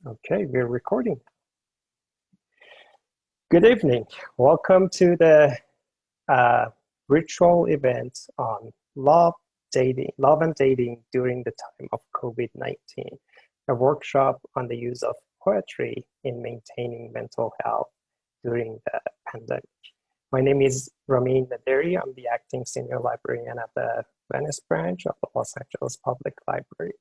Okay, we're recording. Good evening. Welcome to the virtual event on love and dating during the time of COVID-19, a workshop on the use of poetry in maintaining mental health during the pandemic. My name is Ramin Naderi. I'm the acting senior librarian at the Venice branch of the Los Angeles Public Library.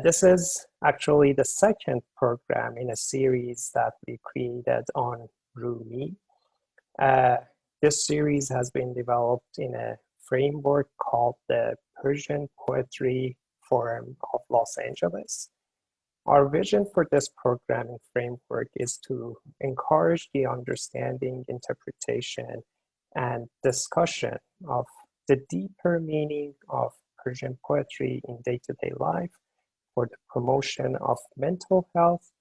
This is actually the second program in a series that we created on Rumi. This series has been developed in a framework called the Persian Poetry Forum of Los Angeles. Our vision for this programming framework is to encourage the understanding, interpretation, and discussion of the deeper meaning of Persian poetry in day-to-day life, for the promotion of mental health,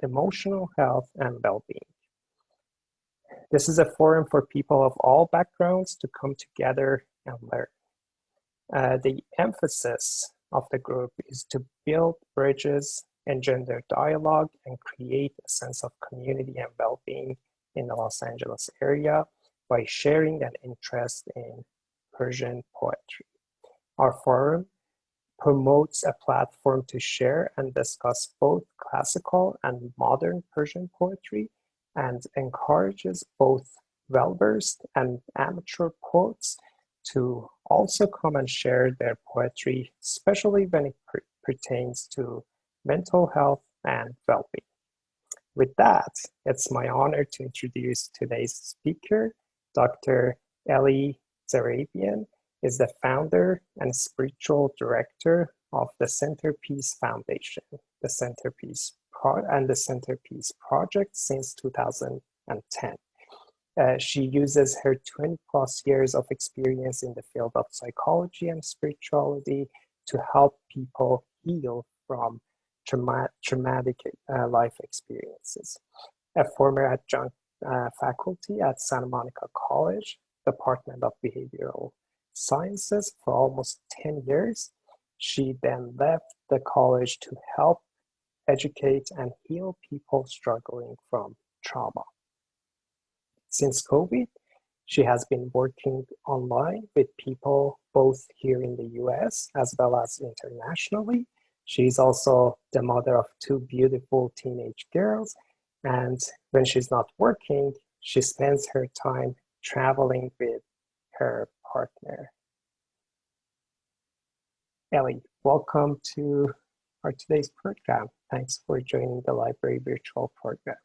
emotional health, and well-being. This is a forum for people of all backgrounds to come together and learn. The emphasis of the group is to build bridges, engender dialogue, and create a sense of community and well-being in the Los Angeles area by sharing an interest in Persian poetry. Our forum promotes a platform to share and discuss both classical and modern Persian poetry and encourages both well-versed and amateur poets to also come and share their poetry, especially when it pertains to mental health and well-being. With that, it's my honor to introduce today's speaker, Dr. Ellie Zarrabian, is the founder and spiritual director of the Centerpiece Foundation, the Centerpiece Project since 2010. She uses her 20 plus years of experience in the field of psychology and spirituality to help people heal from traumatic life experiences. A former adjunct faculty at Santa Monica College, Department of Behavioral Sciences for almost 10 years. She then left the college to help educate and heal people struggling from trauma. Since COVID, she has been working online with people both here in the US as well as internationally. She's also the mother of two beautiful teenage girls, and when she's not working, she spends her time traveling with her partner. Ellie, welcome to our today's program. Thanks for joining the library virtual program.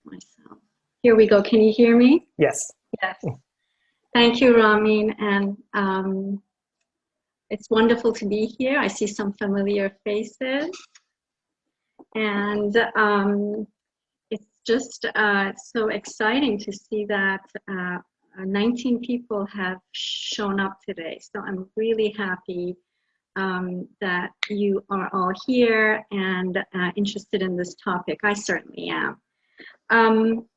Myself. Here we go. Can you hear me? Yes. Yes. Thank you, Ramin. And it's wonderful to be here. I see some familiar faces. And it's just so exciting to see that 19 people have shown up today. So I'm really happy that you are all here and interested in this topic. I certainly am.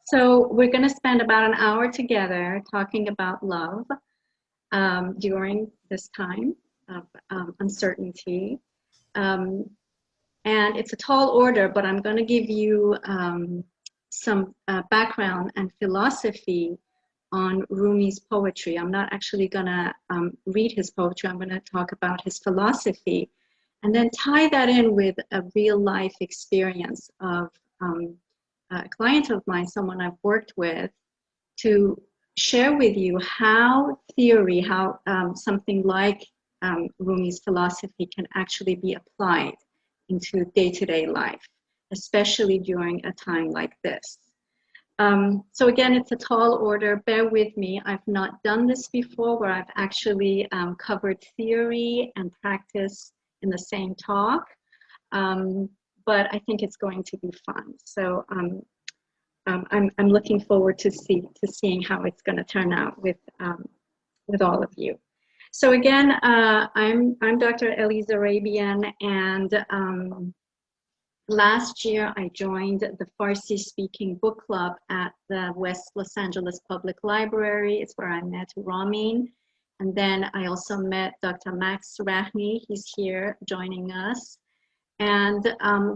So we're going to spend about an hour together talking about love during this time of uncertainty. And it's a tall order, but I'm going to give you some background and philosophy on Rumi's poetry. I'm not actually going to read his poetry. I'm going to talk about his philosophy and then tie that in with a real life experience of a client of mine, someone I've worked with, to share with you how theory, how something like Rumi's philosophy can actually be applied into day-to-day life, especially during a time like this. So again, it's a tall order. Bear with me. I've not done this before where I've actually covered theory and practice in the same talk, but I think it's going to be fun. So I'm looking forward to seeing how it's going to turn out with all of you. So again, I'm Dr. Ellie Zarrabian, and last year I joined the Farsi-speaking book club at the West Los Angeles Public Library. It's where I met Ramin, And then I also met Dr. Max Rahmi. He's here joining us. And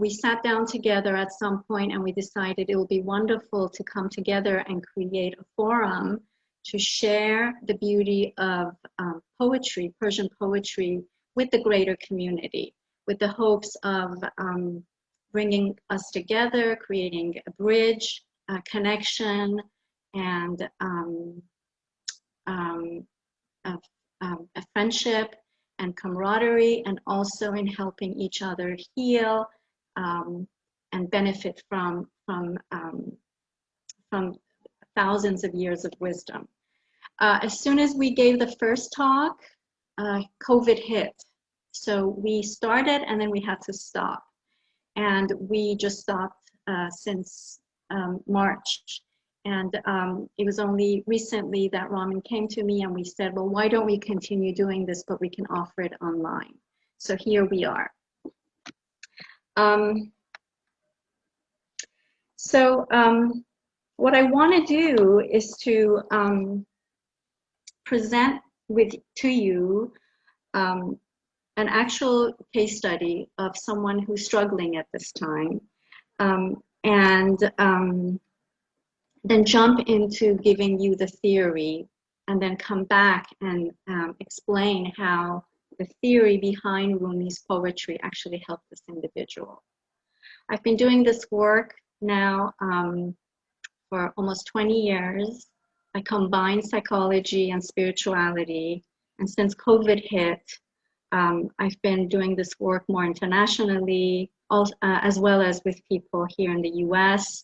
we sat down together at some point and we decided it would be wonderful to come together and create a forum to share the beauty of poetry, Persian poetry, with the greater community, with the hopes of bringing us together, creating a bridge, a connection, and a friendship and camaraderie, and also in helping each other heal and benefit from thousands of years of wisdom. As soon as we gave the first talk, COVID hit. So we started and then we had to stop. And we just stopped since March. And it was only recently that Ramin came to me and we said, well, why don't we continue doing this, but we can offer it online. So here we are. What I want to do is to present to you an actual case study of someone who's struggling at this time, then jump into giving you the theory, and then come back and explain how the theory behind Rumi's poetry actually helped this individual. I've been doing this work now for almost 20 years. I combine psychology and spirituality, and since COVID hit, I've been doing this work more internationally, as well as with people here in the US,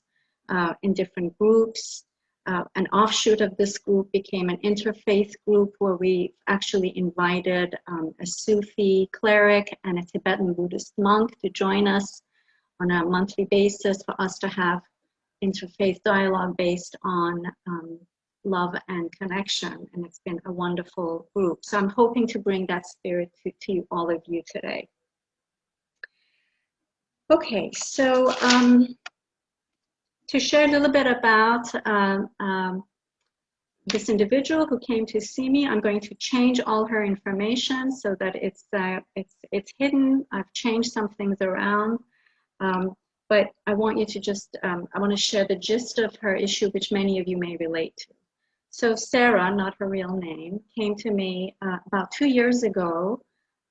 in different groups. An offshoot of this group became an interfaith group where we actually invited a Sufi cleric and a Tibetan Buddhist monk to join us on a monthly basis for us to have interfaith dialogue based on love and connection. And it's been a wonderful group. So I'm hoping to bring that spirit to all of you today. Okay, so to share a little bit about this individual who came to see me, I'm going to change all her information so that it's hidden. I've changed some things around, but I want you to just, I want to share the gist of her issue, which many of you may relate to. So Sarah, not her real name, came to me about 2 years ago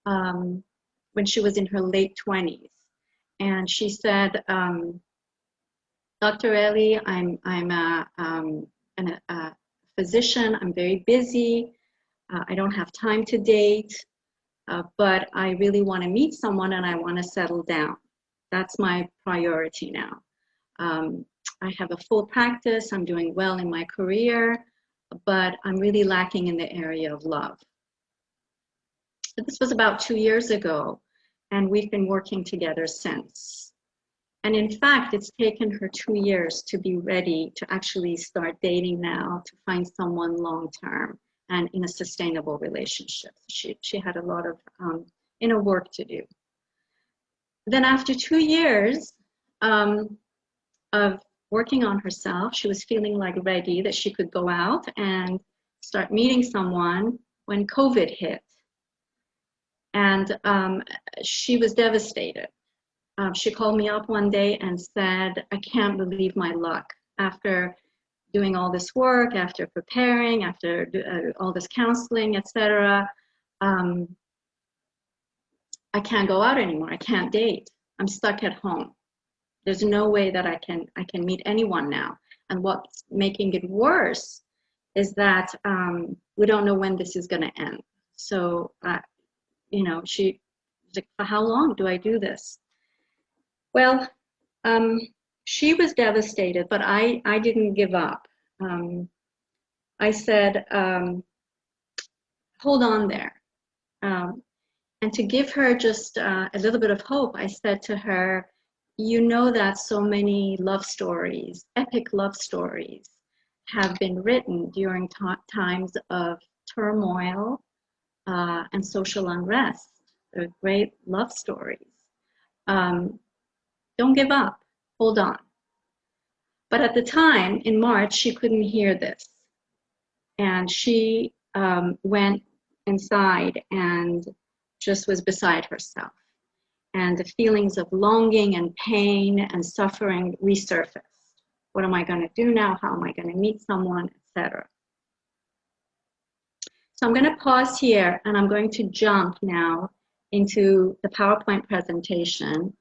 when she was in her late 20s. And she said, Dr. Ellie, I'm a physician. I'm very busy. I don't have time to date, but I really want to meet someone and I want to settle down. That's my priority now. I have a full practice. I'm doing well in my career, but I'm really lacking in the area of love. So this was about 2 years ago, and we've been working together since. And in fact, it's taken her 2 years to be ready to actually start dating now, to find someone long-term and in a sustainable relationship. She had a lot of inner work to do. Then after 2 years of working on herself, she was feeling like ready that she could go out and start meeting someone when COVID hit. And she was devastated. She called me up one day and said, I can't believe my luck. After doing all this work, after preparing, after all this counseling, etc., I can't go out anymore. I can't date. I'm stuck at home. There's no way that I can meet anyone now. And what's making it worse is that we don't know when this is going to end. So, you know, she's like, for how long do I do this? Well, she was devastated, but I didn't give up. I said, hold on there. And to give her just a little bit of hope, I said to her, you know that so many love stories, epic love stories, have been written during times of turmoil and social unrest. They're great love stories. Don't give up, hold on. But at the time, in March, she couldn't hear this. And she went inside and just was beside herself. And the feelings of longing and pain and suffering resurfaced. What am I going to do now? How am I going to meet someone, etc. So I'm going to pause here and I'm going to jump now into the PowerPoint presentation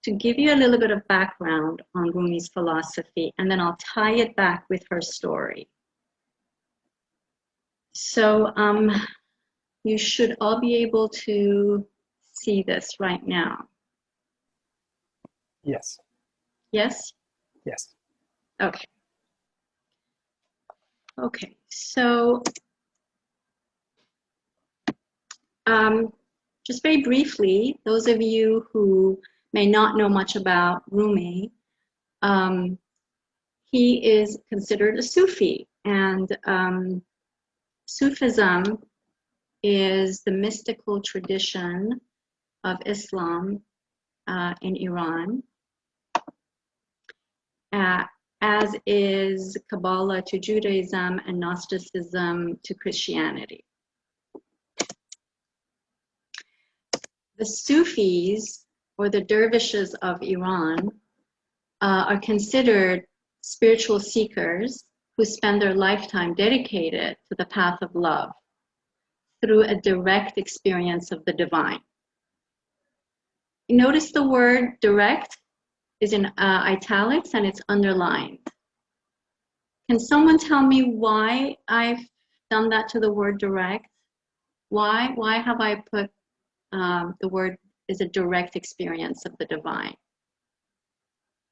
to give you a little bit of background on Rumi's philosophy, and then I'll tie it back with her story. So you should all be able to see this right now. Yes. Yes? Yes. Okay. Okay, so just very briefly, those of you who may not know much about Rumi, he is considered a Sufi, and Sufism is the mystical tradition of Islam in Iran, as is Kabbalah to Judaism and Gnosticism to Christianity. The Sufis, or the dervishes of Iran, are considered spiritual seekers who spend their lifetime dedicated to the path of love through a direct experience of the divine. You notice the word direct is in italics and it's underlined. Can someone tell me why I've done that to the word direct? Why have I put the word is a direct experience of the divine?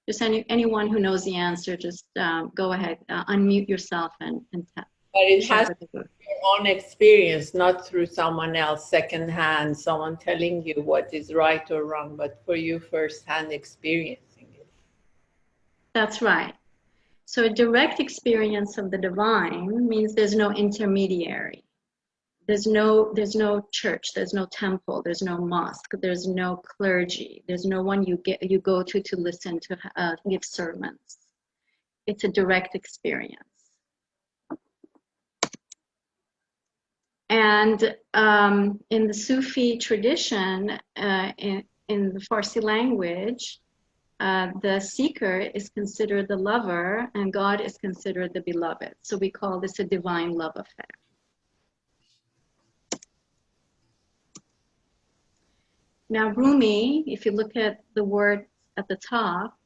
Just anyone who knows the answer, just go ahead, unmute yourself and tell. But it has to be your own experience, not through someone else, secondhand, someone telling you what is right or wrong, but for you firsthand experiencing it. That's right. So a direct experience of the divine means there's no intermediary. There's no church, there's no temple, there's no mosque, there's no clergy, there's no one you go to listen to give sermons. It's a direct experience. And in the Sufi tradition, in the Farsi language, the seeker is considered the lover and God is considered the beloved. So we call this a divine love affair. Now, Rumi, if you look at the word at the top,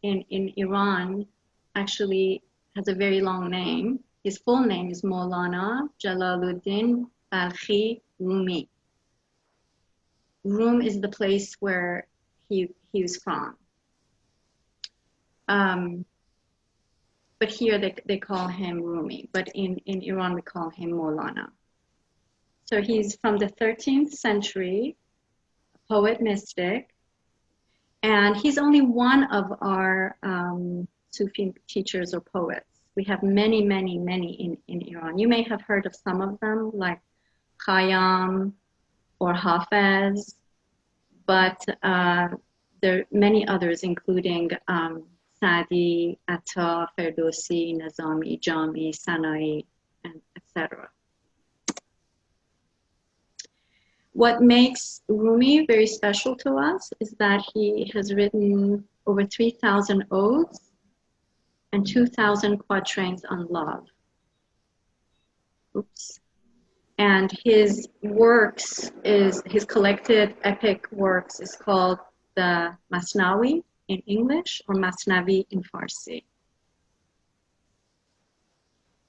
in Iran, actually has a very long name. His full name is Maulana Jalaluddin Balkhi Rumi. Rum is the place where he was from. But here they call him Rumi, but in Iran we call him Maulana. So he's from the 13th century, poet mystic, and he's only one of our Sufi teachers or poets. We have many, many, many in Iran. You may have heard of some of them, like Khayyam or Hafez, but there are many others, including Sadi, Atta, Ferdowsi, Nazami, Jami, Sanai, and etc. What makes Rumi very special to us is that he has written over 3,000 odes and 2,000 quatrains on love. Oops. And his works his collected epic works is called the Masnawi in English or Masnavi in Farsi.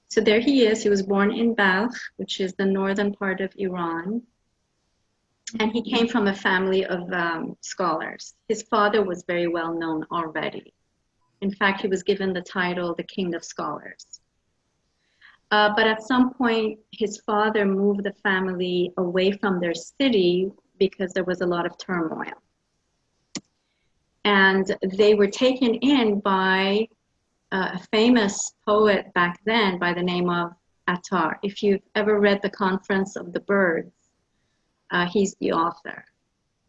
So there he is. He was born in Balkh, which is the northern part of Iran. And he came from a family of scholars. His father was very well known already. In fact, he was given the title, the King of Scholars. But at some point, his father moved the family away from their city because there was a lot of turmoil. And they were taken in by a famous poet back then by the name of Attar. If you've ever read The Conference of the Birds, he's the author.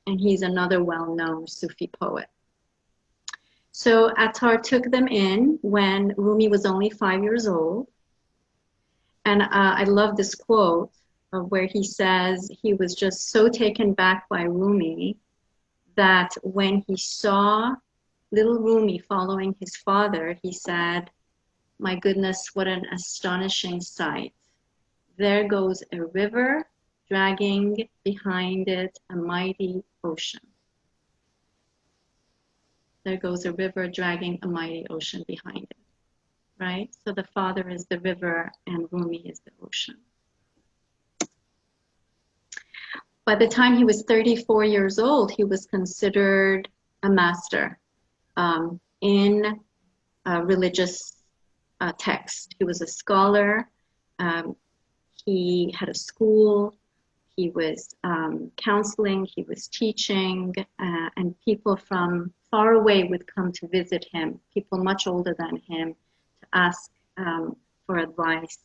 And he's another well-known Sufi poet. So Attar took them in when Rumi was only 5 years old. And I love this quote where he says he was just so taken back by Rumi that when he saw little Rumi following his father, he said, "My goodness, what an astonishing sight. There goes a river dragging behind it a mighty ocean." There goes a river dragging a mighty ocean behind it, right? So the father is the river and Rumi is the ocean. By the time he was 34 years old, he was considered a master in religious text. He was a scholar. He had a school. He was counseling. He was teaching. And people from far away would come to visit him, people much older than him, to ask for advice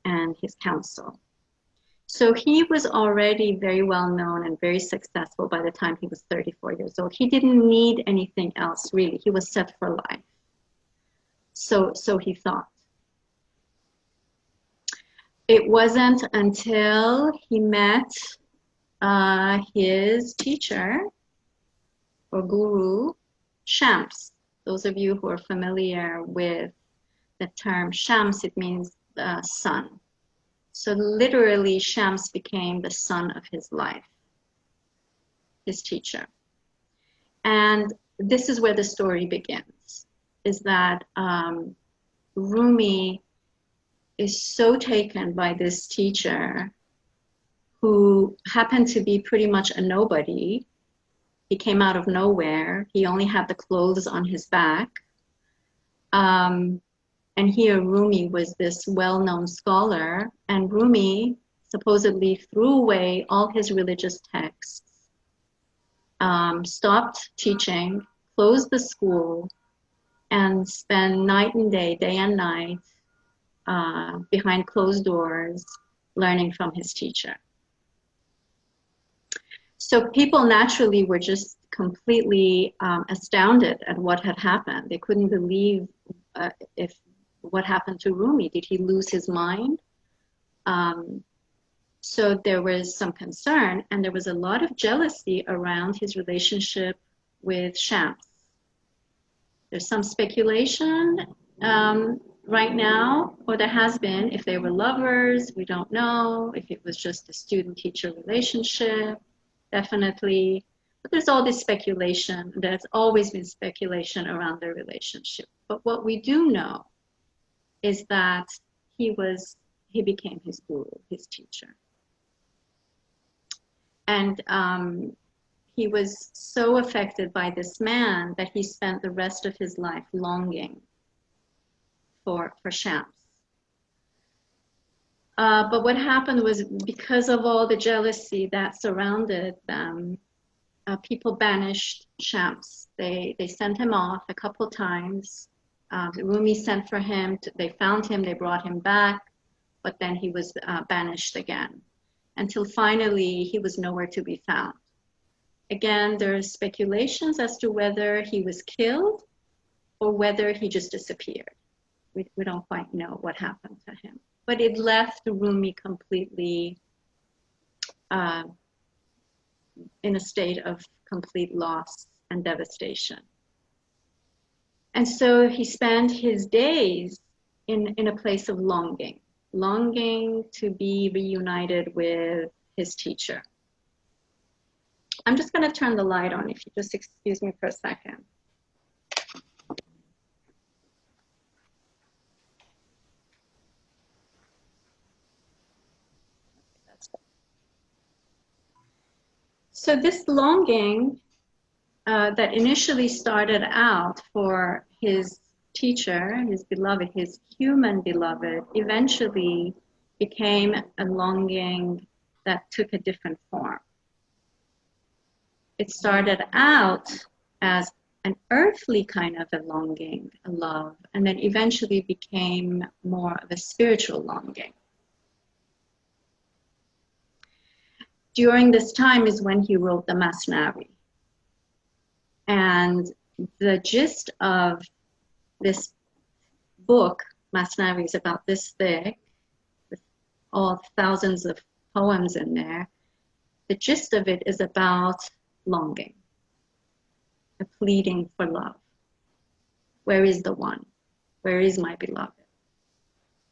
and his counsel. So he was already very well known and very successful by the time he was 34 years old. He didn't need anything else, really. He was set for life. So he thought. It wasn't until he met his teacher or guru, Shams. Those of you who are familiar with the term Shams, it means sun. So literally, Shams became the sun of his life, his teacher. And this is where the story begins, is that Rumi is so taken by this teacher who happened to be pretty much a nobody. He came out of nowhere. He only had the clothes on his back. And here Rumi was this well-known scholar, and Rumi supposedly threw away all his religious texts, stopped teaching, closed the school, and spent night and day and night, behind closed doors, learning from his teacher. So people naturally were just completely astounded at what had happened. They couldn't believe what happened to Rumi. Did he lose his mind? So there was some concern, and there was a lot of jealousy around his relationship with Shams. There's some speculation right now, or there has been, if they were lovers, we don't know, if it was just a student-teacher relationship, definitely. But there's all this speculation. There's always been speculation around their relationship. But what we do know is that he became his guru, his teacher. And he was so affected by this man that he spent the rest of his life longing for Shams. But what happened was, because of all the jealousy that surrounded them, people banished Shams. They sent him off a couple times. Rumi sent for him. They found him. They brought him back. But then he was banished again, until finally he was nowhere to be found. Again, there are speculations as to whether he was killed or whether he just disappeared. We don't quite know what happened to him. But it left Rumi completely in a state of complete loss and devastation. And so he spent his days in a place of longing to be reunited with his teacher. I'm just going to turn the light on, if you just excuse me for a second. So this longing that initially started out for his teacher, his beloved, his human beloved, eventually became a longing that took a different form. It started out as an earthly kind of a longing, a love, and then eventually became more of a spiritual longing. During this time is when he wrote the Masnavi. And the gist of this book, Masnavi, is about this thick, with all thousands of poems in there. The gist of it is about longing, a pleading for love. Where is the one? Where is my beloved?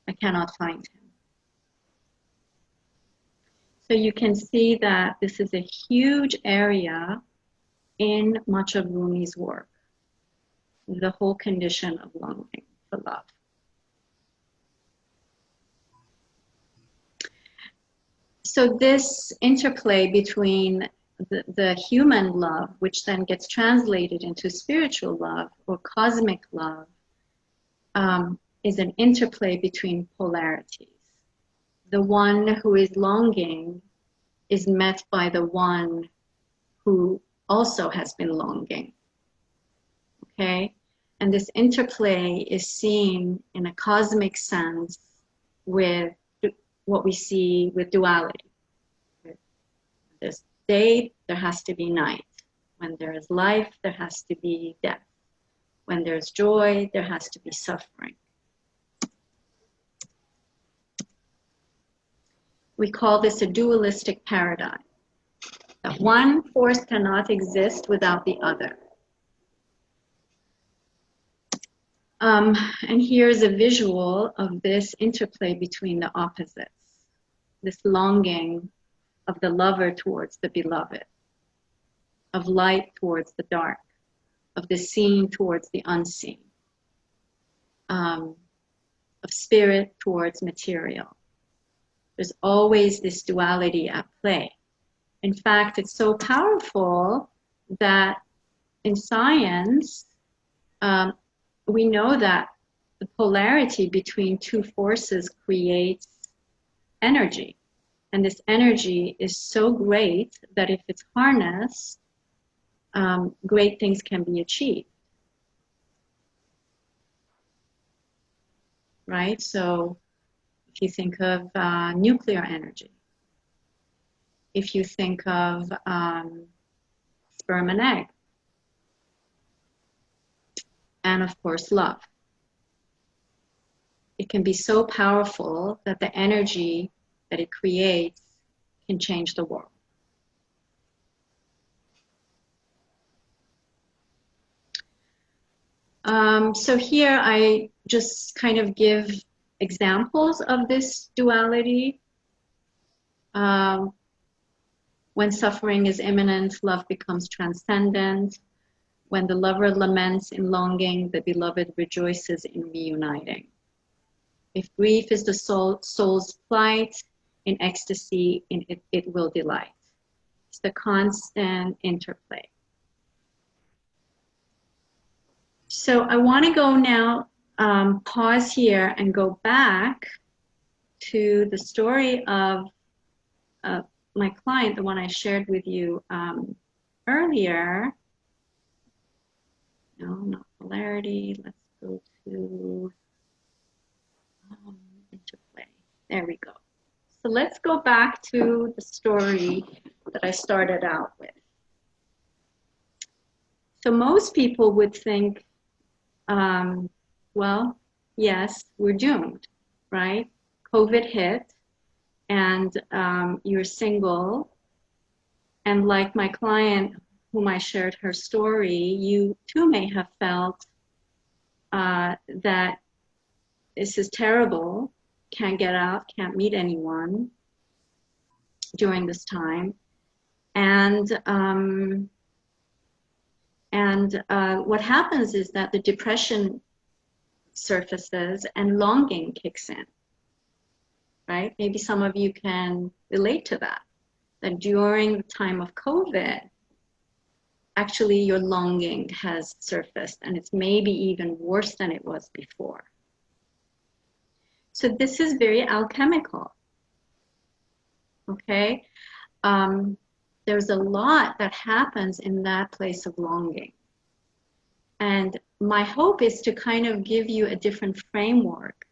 I cannot find him. So you can see that this is a huge area in much of Rumi's work, the whole condition of longing for love. So this interplay between the human love, which then gets translated into spiritual love or cosmic love, is an interplay between polarities. The one who is longing is met by the one who also has been longing. Okay? And this interplay is seen in a cosmic sense with what we see with duality. There's day, there has to be night. When there is life, there has to be death. When there's joy, there has to be suffering. We call this a dualistic paradigm. That one force cannot exist without the other. And here's a visual of this interplay between the opposites. This longing of the lover towards the beloved, of light towards the dark, of the seen towards the unseen, of spirit towards material. There's always this duality at play. In fact, it's so powerful that in science, we know that the polarity between two forces creates energy. And this energy is so great that if it's harnessed, great things can be achieved. Right? So if you think of nuclear energy, if you think of sperm and egg, and of course love. It can be so powerful that the energy that it creates can change the world. So here I just kind of give examples of this duality. When suffering is imminent, love becomes transcendent. When the lover laments in longing, the beloved rejoices in reuniting. If grief is the soul's plight, in ecstasy, it will delight. It's the constant interplay. So I want to go now, pause here and go back to the story of my client, the one I shared with you earlier. No, not polarity. Let's go to interplay. There we go. So let's go back to the story that I started out with. So most people would think, well, yes, we're doomed, right? COVID hit and you're single. And like my client whom I shared her story, you too may have felt that this is terrible, can't get out, can't meet anyone during this time. And what happens is that the depression surfaces and longing kicks in, right? Maybe some of you can relate to that during the time of COVID, actually your longing has surfaced and it's maybe even worse than it was before. So this is very alchemical, okay? There's a lot that happens in that place of longing. And my hope is to kind of give you a different framework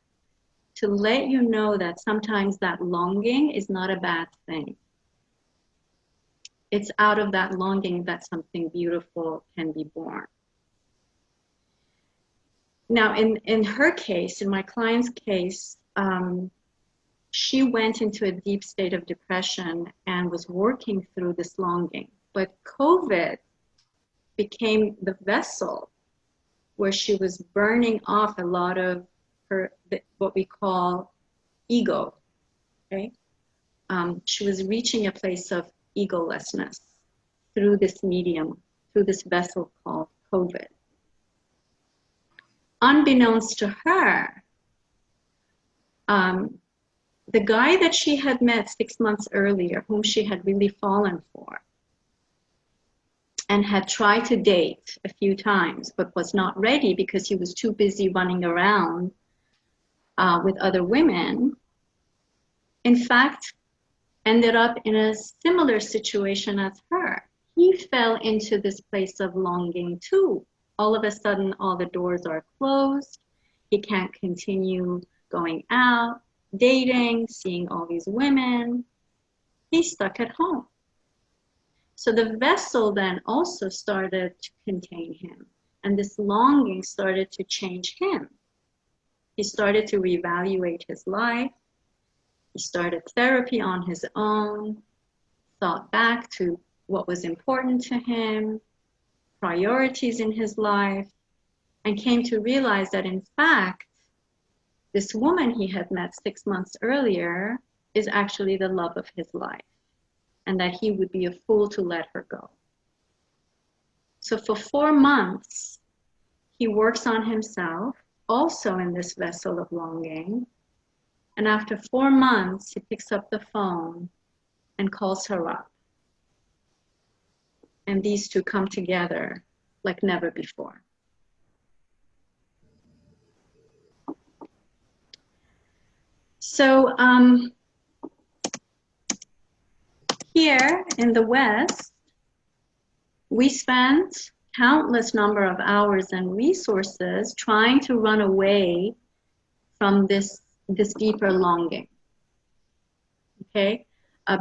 to let you know that sometimes that longing is not a bad thing. It's out of that longing that something beautiful can be born. Now, in her case, in my client's case, she went into a deep state of depression and was working through this longing. But COVID became the vessel where she was burning off a lot of her, what we call ego, okay? She was reaching a place of egolessness through this medium, through this vessel called COVID. Unbeknownst to her, the guy that she had met 6 months earlier, whom she had really fallen for, and had tried to date a few times, but was not ready because he was too busy running around with other women, in fact, ended up in a similar situation as her. He fell into this place of longing too. All of a sudden, all the doors are closed. He can't continue going out, dating, seeing all these women. He's stuck at home. So the vessel then also started to contain him, and this longing started to change him. He started to reevaluate his life. He started therapy on his own, thought back to what was important to him, priorities in his life, and came to realize that in fact, this woman he had met 6 months earlier is actually the love of his life, and that he would be a fool to let her go. So for 4 months, he works on himself, also in this vessel of longing. And after 4 months, he picks up the phone and calls her up. And these two come together like never before. So here in the West, we spent countless number of hours and resources trying to run away from this deeper longing, okay?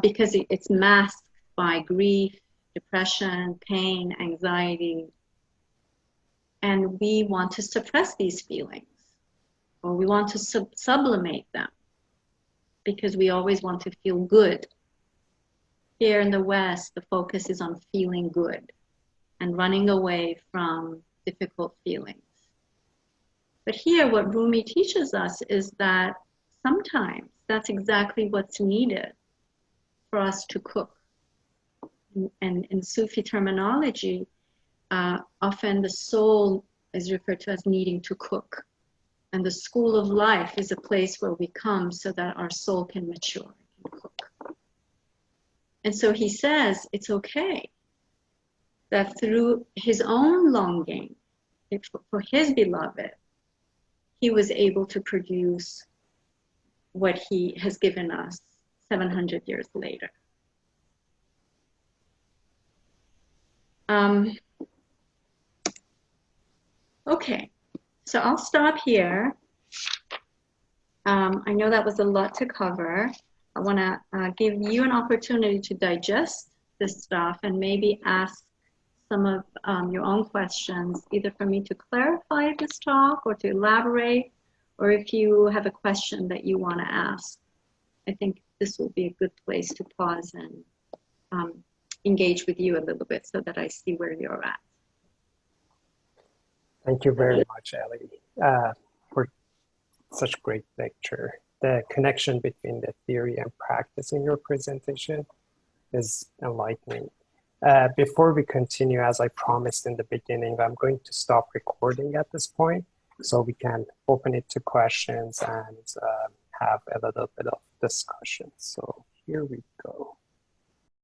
Because it's masked by grief, depression, pain, anxiety, and we want to suppress these feelings, or we want to sublimate them, because we always want to feel good. Here in the West, the focus is on feeling good and running away from difficult feelings. But here, what Rumi teaches us is that sometimes that's exactly what's needed for us to cook. And in Sufi terminology, often the soul is referred to as needing to cook. And the school of life is a place where we come so that our soul can mature, can cook. And so he says it's okay that through his own longing for his beloved, he was able to produce what he has given us 700 years later. Okay, so I'll stop here. I know that was a lot to cover. I want to give you an opportunity to digest this stuff and maybe ask some of your own questions, either for me to clarify this talk or to elaborate, or if you have a question that you want to ask. I think this will be a good place to pause and engage with you a little bit so that I see where you're at. Thank you very much, Ellie, for such great lecture. The connection between the theory and practice in your presentation is enlightening. Before we continue, as I promised in the beginning, I'm going to stop recording at this point so we can open it to questions and have a little bit of discussion. So here we go.